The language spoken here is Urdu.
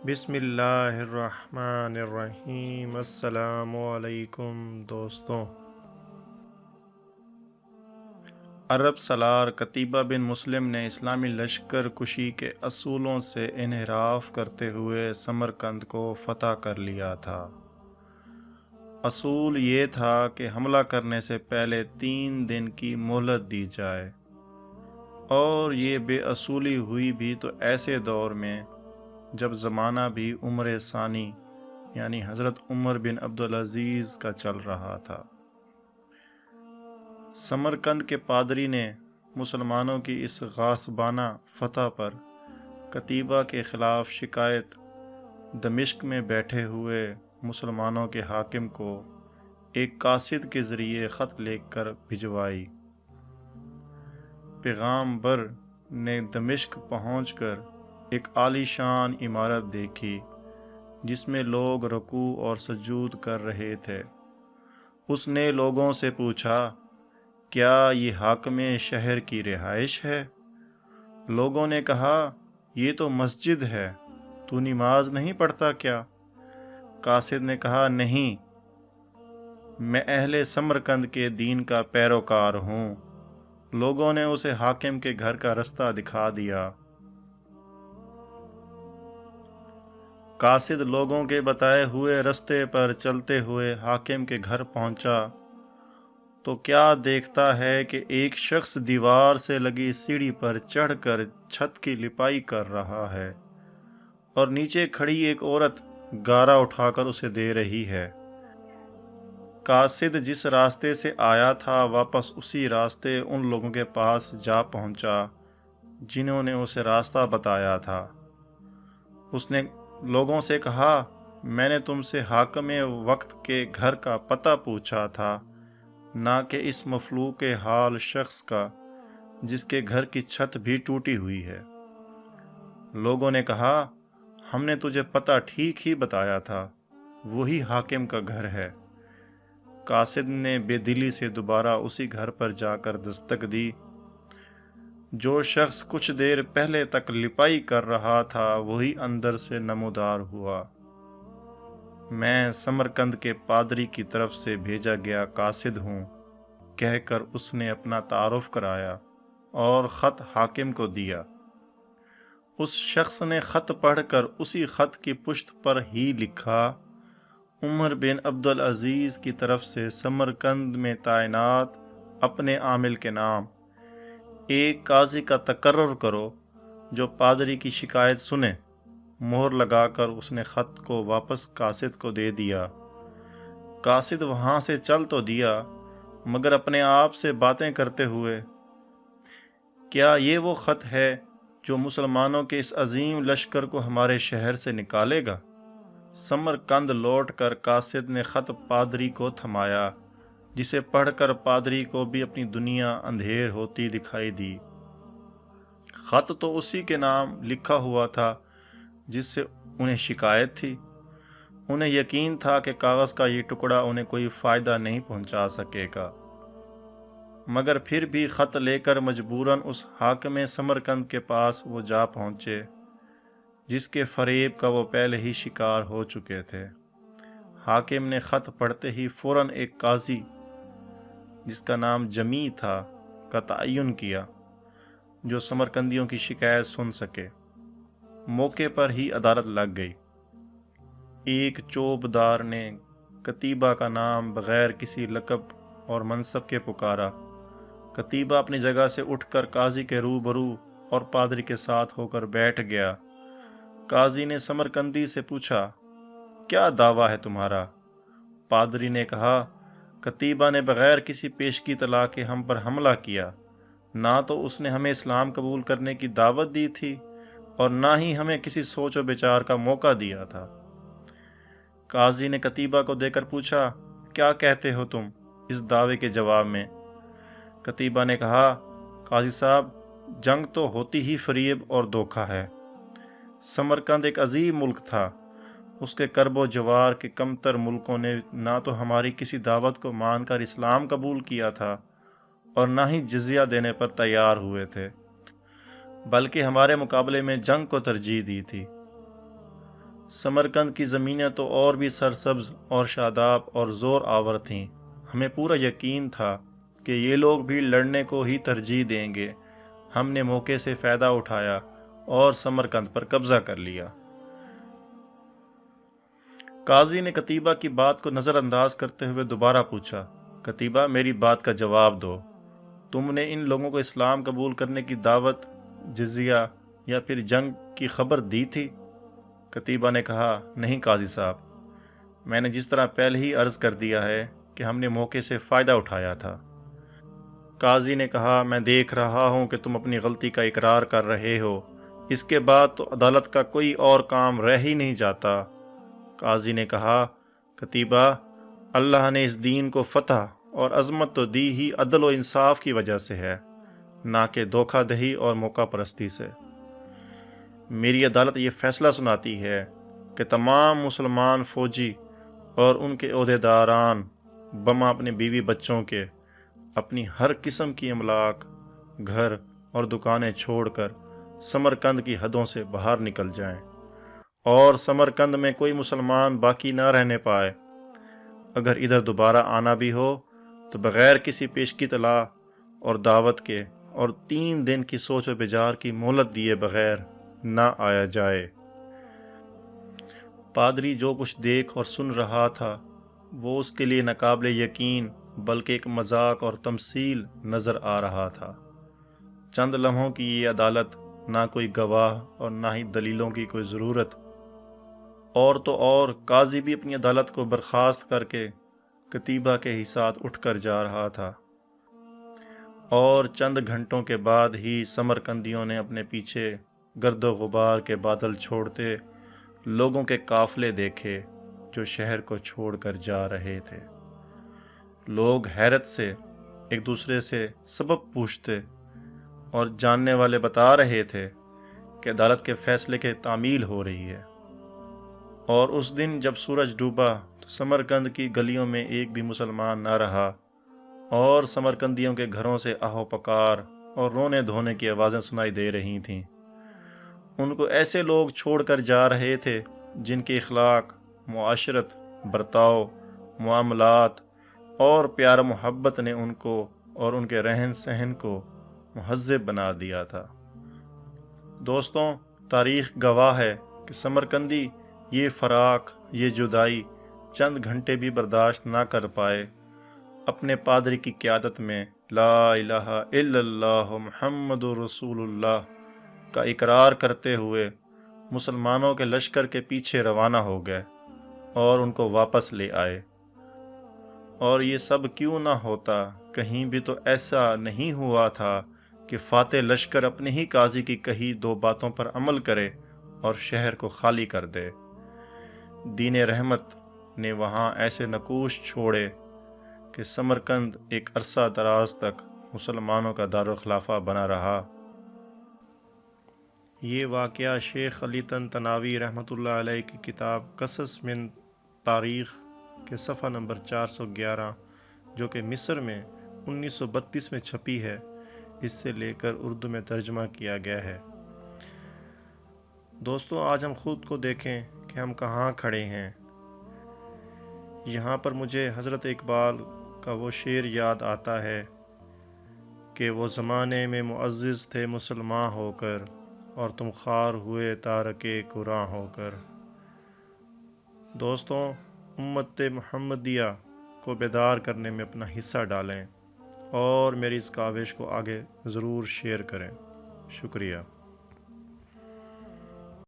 بسم اللہ الرحمن الرحیم۔ السلام علیکم دوستوں۔ عرب سالار قتیبہ بن مسلم نے اسلامی لشکر کشی کے اصولوں سے انحراف کرتے ہوئے سمرقند کو فتح کر لیا تھا۔ اصول یہ تھا کہ حملہ کرنے سے پہلے 3 دن کی مہلت دی جائے، اور یہ بے اصولی ہوئی بھی تو ایسے دور میں جب زمانہ بھی عمر ثانی یعنی حضرت عمر بن عبدالعزیز کا چل رہا تھا۔ سمرقند کے پادری نے مسلمانوں کی اس غاصبانہ فتح پر قتیبہ کے خلاف شکایت دمشق میں بیٹھے ہوئے مسلمانوں کے حاکم کو ایک قاصد کے ذریعے خط لکھ کر بھجوائی۔ پیغامبر نے دمشق پہنچ کر ایک عالی شان عمارت دیکھی جس میں لوگ رکوع اور سجود کر رہے تھے۔ اس نے لوگوں سے پوچھا، کیا یہ حاکم شہر کی رہائش ہے؟ لوگوں نے کہا، یہ تو مسجد ہے، تو نماز نہیں پڑھتا کیا؟ قاصد نے کہا، نہیں، میں اہل سمرقند کے دین کا پیروکار ہوں۔ لوگوں نے اسے حاکم کے گھر کا رستہ دکھا دیا۔ قاصد لوگوں کے بتائے ہوئے رستے پر چلتے ہوئے حاکم کے گھر پہنچا تو کیا دیکھتا ہے کہ ایک شخص دیوار سے لگی سیڑھی پر چڑھ کر چھت کی لپائی کر رہا ہے، اور نیچے کھڑی ایک عورت گارا اٹھا کر اسے دے رہی ہے۔ قاصد جس راستے سے آیا تھا واپس اسی راستے ان لوگوں کے پاس جا پہنچا جنہوں نے اسے راستہ بتایا تھا۔ اس نے لوگوں سے کہا، میں نے تم سے حاکم وقت کے گھر کا پتہ پوچھا تھا، نہ کہ اس مفلوک حال شخص کا جس کے گھر کی چھت بھی ٹوٹی ہوئی ہے۔ لوگوں نے کہا، ہم نے تجھے پتہ ٹھیک ہی بتایا تھا، وہی حاکم کا گھر ہے۔ قاصد نے بے دلی سے دوبارہ اسی گھر پر جا کر دستک دی۔ جو شخص کچھ دیر پہلے تک لپائی کر رہا تھا وہی اندر سے نمودار ہوا۔ میں سمرقند کے پادری کی طرف سے بھیجا گیا قاصد ہوں، کہہ کر اس نے اپنا تعارف کرایا اور خط حاکم کو دیا۔ اس شخص نے خط پڑھ کر اسی خط کی پشت پر ہی لکھا، عمر بن عبدالعزیز کی طرف سے سمرقند میں تعینات اپنے عامل کے نام ایک قاضی کا تقرر کرو جو پادری کی شکایت سنے۔ مہر لگا کر اس نے خط کو واپس قاصد کو دے دیا۔ قاصد وہاں سے چل تو دیا، مگر اپنے آپ سے باتیں کرتے ہوئے، کیا یہ وہ خط ہے جو مسلمانوں کے اس عظیم لشکر کو ہمارے شہر سے نکالے گا؟ سمرقند لوٹ کر قاصد نے خط پادری کو تھمایا، جسے پڑھ کر پادری کو بھی اپنی دنیا اندھیر ہوتی دکھائی دی۔ خط تو اسی کے نام لکھا ہوا تھا جس سے انہیں شکایت تھی۔ انہیں یقین تھا کہ کاغذ کا یہ ٹکڑا انہیں کوئی فائدہ نہیں پہنچا سکے گا، مگر پھر بھی خط لے کر مجبوراً اس حاکم سمرقند کے پاس وہ جا پہنچے جس کے فریب کا وہ پہلے ہی شکار ہو چکے تھے۔ حاکم نے خط پڑھتے ہی فوراً ایک قاضی جس کا نام جمی تھا کا تعین کیا جو سمرقندیوں کی شکایت سن سکے۔ موقع پر ہی عدالت لگ گئی۔ ایک چوبدار نے قتیبہ کا نام بغیر کسی لقب اور منصب کے پکارا۔ قتیبہ اپنی جگہ سے اٹھ کر قاضی کے روبرو اور پادری کے ساتھ ہو کر بیٹھ گیا۔ قاضی نے سمرقندی سے پوچھا، کیا دعویٰ ہے تمہارا؟ پادری نے کہا، قتیبہ نے بغیر کسی پیشگی طلاع کے ہم پر حملہ کیا، نہ تو اس نے ہمیں اسلام قبول کرنے کی دعوت دی تھی اور نہ ہی ہمیں کسی سوچ و بچار کا موقع دیا تھا۔ قاضی نے قتیبہ کو دے کر پوچھا، کیا کہتے ہو تم اس دعوے کے جواب میں؟ قتیبہ نے کہا، قاضی صاحب، جنگ تو ہوتی ہی فریب اور دھوکہ ہے۔ سمرقند ایک عظیم ملک تھا، اس کے کرب و جوار کے کمتر ملکوں نے نہ تو ہماری کسی دعوت کو مان کر اسلام قبول کیا تھا اور نہ ہی جزیہ دینے پر تیار ہوئے تھے، بلکہ ہمارے مقابلے میں جنگ کو ترجیح دی تھی۔ سمرقند کی زمینیں تو اور بھی سرسبز اور شاداب اور زور آور تھیں۔ ہمیں پورا یقین تھا کہ یہ لوگ بھی لڑنے کو ہی ترجیح دیں گے۔ ہم نے موقع سے فائدہ اٹھایا اور سمرقند پر قبضہ کر لیا۔ قاضی نے قتیبہ کی بات کو نظر انداز کرتے ہوئے دوبارہ پوچھا، قتیبہ میری بات کا جواب دو، تم نے ان لوگوں کو اسلام قبول کرنے کی دعوت، جزیہ یا پھر جنگ کی خبر دی تھی؟ قتیبہ نے کہا، نہیں قاضی صاحب، میں نے جس طرح پہلے ہی عرض کر دیا ہے کہ ہم نے موقع سے فائدہ اٹھایا تھا۔ قاضی نے کہا، میں دیکھ رہا ہوں کہ تم اپنی غلطی کا اقرار کر رہے ہو، اس کے بعد تو عدالت کا کوئی اور کام رہ ہی نہیں جاتا۔ قاضی نے کہا، قتیبہ، اللہ نے اس دین کو فتح اور عظمت تو دی ہی عدل و انصاف کی وجہ سے ہے، نہ کہ دھوکہ دہی اور موقع پرستی سے۔ میری عدالت یہ فیصلہ سناتی ہے کہ تمام مسلمان فوجی اور ان کے عہدیداران بما اپنے بیوی بچوں کے اپنی ہر قسم کی املاک، گھر اور دکانیں چھوڑ کر سمرقند کی حدوں سے باہر نکل جائیں، اور سمرقند میں کوئی مسلمان باقی نہ رہنے پائے۔ اگر ادھر دوبارہ آنا بھی ہو تو بغیر کسی پیشگی اطلاع اور دعوت کے اور 3 دن کی سوچ و بچار کی مہلت دیے بغیر نہ آیا جائے۔ پادری جو کچھ دیکھ اور سن رہا تھا وہ اس کے لیے ناقابل یقین بلکہ ایک مذاق اور تمثیل نظر آ رہا تھا۔ چند لمحوں کی یہ عدالت، نہ کوئی گواہ اور نہ ہی دلیلوں کی کوئی ضرورت۔ اور تو اور قاضی بھی اپنی عدالت کو برخاست کر کے قتیبہ کے ہی ساتھ اٹھ کر جا رہا تھا، اور چند گھنٹوں کے بعد ہی سمرقندیوں نے اپنے پیچھے گرد و غبار کے بادل چھوڑتے لوگوں کے قافلے دیکھے جو شہر کو چھوڑ کر جا رہے تھے۔ لوگ حیرت سے ایک دوسرے سے سبب پوچھتے اور جاننے والے بتا رہے تھے کہ عدالت کے فیصلے کی تعمیل ہو رہی ہے۔ اور اس دن جب سورج ڈوبا تو سمرقند کی گلیوں میں ایک بھی مسلمان نہ رہا، اور سمرقندیوں کے گھروں سے آہو پکار اور رونے دھونے کی آوازیں سنائی دے رہی تھیں۔ ان کو ایسے لوگ چھوڑ کر جا رہے تھے جن کے اخلاق، معاشرت، برتاؤ، معاملات اور پیار محبت نے ان کو اور ان کے رہن سہن کو مہذب بنا دیا تھا۔ دوستوں، تاریخ گواہ ہے کہ سمرقندی یہ فراق، یہ جدائی چند گھنٹے بھی برداشت نہ کر پائے۔ اپنے پادری کی قیادت میں لا الہ الا اللہ محمد رسول اللہ کا اقرار کرتے ہوئے مسلمانوں کے لشکر کے پیچھے روانہ ہو گئے اور ان کو واپس لے آئے۔ اور یہ سب کیوں نہ ہوتا، کہیں بھی تو ایسا نہیں ہوا تھا کہ فاتح لشکر اپنے ہی قاضی کی کہی 2 باتوں پر عمل کرے اور شہر کو خالی کر دے۔ دین رحمت نے وہاں ایسے نقوش چھوڑے کہ سمرقند ایک عرصہ دراز تک مسلمانوں کا دارالخلافہ بنا رہا۔ یہ واقعہ شیخ علی طنطاوی رحمۃ اللہ علیہ کی کتاب قصص من تاریخ کے صفحہ نمبر 411، جو کہ مصر میں 1932 میں چھپی ہے، اس سے لے کر اردو میں ترجمہ کیا گیا ہے۔ دوستوں، آج ہم خود کو دیکھیں کہ ہم کہاں کھڑے ہیں۔ یہاں پر مجھے حضرت اقبال کا وہ شعر یاد آتا ہے کہ وہ زمانے میں معزز تھے مسلمان ہو کر، اور تم خوار ہوئے تارکِ قرآن ہو کر۔ دوستوں، امت محمدیہ کو بیدار کرنے میں اپنا حصہ ڈالیں اور میری اس کاوش کو آگے ضرور شیئر کریں۔ شکریہ۔